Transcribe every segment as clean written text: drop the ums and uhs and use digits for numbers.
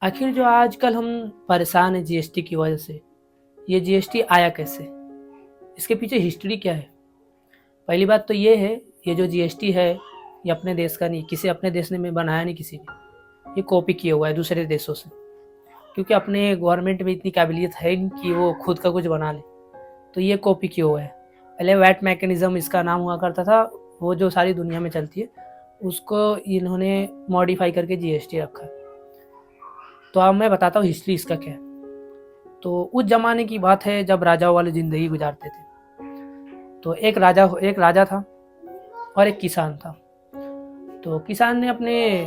आखिर जो आजकल हम परेशान हैं जीएसटी की वजह से, ये जीएसटी आया कैसे? इसके पीछे हिस्ट्री क्या है? पहली बात तो ये है, ये जो जीएसटी है, ये अपने देश का नहीं, किसी अपने देश ने में बनाया नहीं किसी ने। ये कॉपी किया हुआ है दूसरे देशों से, क्योंकि अपने गवर्नमेंट में इतनी काबिलियत है नहीं कि वो खुद का कुछ बना ले, तो ये कॉपी किया हुआ है। पहले वैट मैकेनिज़्म इसका नाम हुआ करता था, वो जो सारी दुनिया में चलती है, उसको इन्होंने मॉडिफाई करके जीएसटी रखा है। तो अब मैं बताता हूँ हिस्ट्री इसका क्या है। तो उस ज़माने की बात है जब राजाओं वाली ज़िंदगी गुजारते थे। तो एक राजा था और एक किसान था। तो किसान ने अपने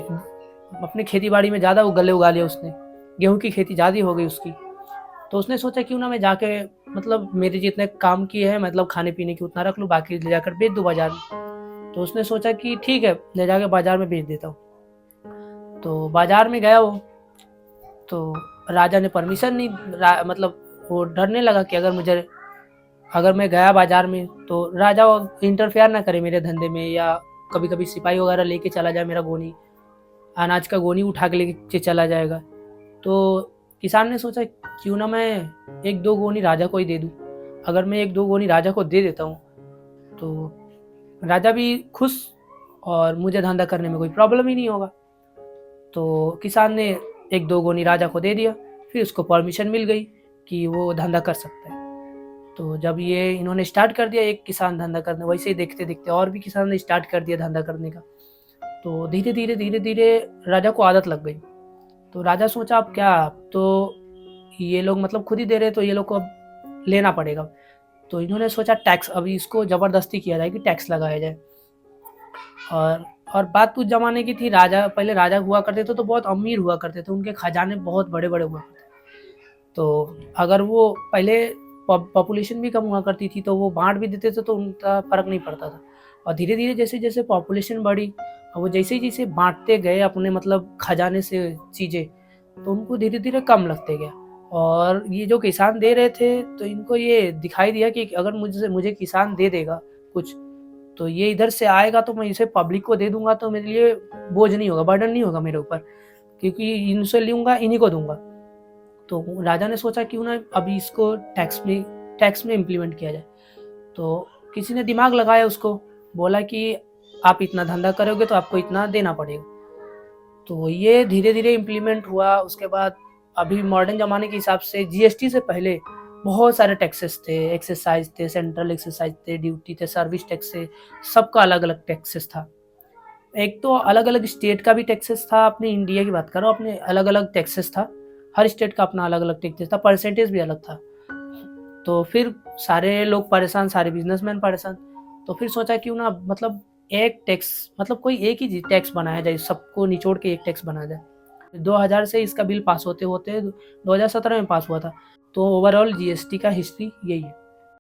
अपने खेती-बाड़ी में ज़्यादा गल्ले उगा लिया उसने, गेहूँ की खेती ज़्यादा हो गई उसकी। तो उसने सोचा क्यों ना मैं जाके मतलब मेरे जितने काम की है मतलब खाने-पीने की उतना रख लूँ, बाकी ले जाकर बेच दूँ बाज़ार में। तो उसने सोचा कि ठीक है, ले जाके बाज़ार में बेच देता हूँ। तो बाज़ार में गया वो, तो राजा ने परमिशन नहीं मतलब वो डरने लगा कि अगर मैं गया बाजार में तो राजा इंटरफेयर ना करे मेरे धंधे में, या कभी कभी सिपाही वगैरह लेके चला जाए, मेरा गोनी अनाज का गोनी उठा के लेके चला जाएगा। तो किसान ने सोचा क्यों ना मैं एक दो गोनी राजा को ही दे दूँ। अगर मैं एक दो गोनी राजा को दे देता हूँ तो राजा भी खुश और मुझे धंधा करने में कोई प्रॉब्लम ही नहीं होगा। तो किसान ने एक दो गोनी राजा को दे दिया, फिर उसको परमिशन मिल गई कि वो धंधा कर सकता है। तो जब ये इन्होंने स्टार्ट कर दिया एक किसान धंधा करना, वैसे ही देखते देखते और भी किसान ने स्टार्ट कर दिया धंधा करने का। तो धीरे धीरे राजा को आदत लग गई। तो राजा सोचा अब क्या, अब तो ये लोग मतलब खुद ही दे रहे, तो ये लोग को अब लेना पड़ेगा। तो इन्होंने सोचा टैक्स, अभी इसको ज़बरदस्ती किया जाए कि टैक्स लगाया जाए। और बात उस ज़माने की थी, राजा पहले राजा हुआ करते थे तो बहुत अमीर हुआ करते थे, उनके खजाने बहुत बड़े-बड़े हुआ करते थे। तो अगर वो पहले पॉपुलेशन भी कम हुआ करती थी तो वो बाँट भी देते थे तो उनका फ़र्क नहीं पड़ता था। और धीरे-धीरे जैसे-जैसे पॉपुलेशन बढ़ी, वो जैसे-जैसे बाँटते गए अपने मतलब खजाने से चीज़ें, तो उनको धीरे-धीरे कम लगते गया। और ये जो किसान दे रहे थे, तो इनको ये दिखाई दिया कि अगर मुझे किसान दे देगा कुछ, तो ये इधर से आएगा तो मैं इसे पब्लिक को दे दूँगा, तो मेरे लिए बोझ नहीं होगा, बर्डन नहीं होगा मेरे ऊपर, क्योंकि इनसे लूँगा, इन्हीं को दूँगा। तो राजा ने सोचा क्यों ना अभी इसको टैक्स में इम्प्लीमेंट किया जाए। तो किसी ने दिमाग लगाया उसको, बोला कि आप इतना धंधा करोगे तो आपको इतना देना पड़ेगा। तो ये धीरे-धीरे इम्प्लीमेंट हुआ। उसके बाद अभी मॉडर्न ज़माने के हिसाब से जीएसटी से पहले बहुत सारे टैक्सेस थे, एक्साइज़ थे, सेंट्रल एक्साइज़ थे, ड्यूटी थे, सर्विस टैक्स थे, सबका अलग-अलग टैक्सेस था। एक तो अलग-अलग स्टेट का भी टैक्सेस था, अपने इंडिया की बात कर रहा हूँ, अपने अलग-अलग टैक्सेस था। हर स्टेट का अपना अलग-अलग टैक्सेस था, परसेंटेज भी अलग था। तो फिर सारे लोग परेशान, सारे बिज़नेसमैन परेशान। तो फिर सोचा क्यों ना मतलब एक टैक्स मतलब कोई एक ही टैक्स बनाया जाए, सबको निचोड़ के एक टैक्स बनाया जाए। 2000 से इसका बिल पास होते-होते 2017 में पास हुआ था। तो ओवरऑल जीएसटी का हिस्ट्री यही है।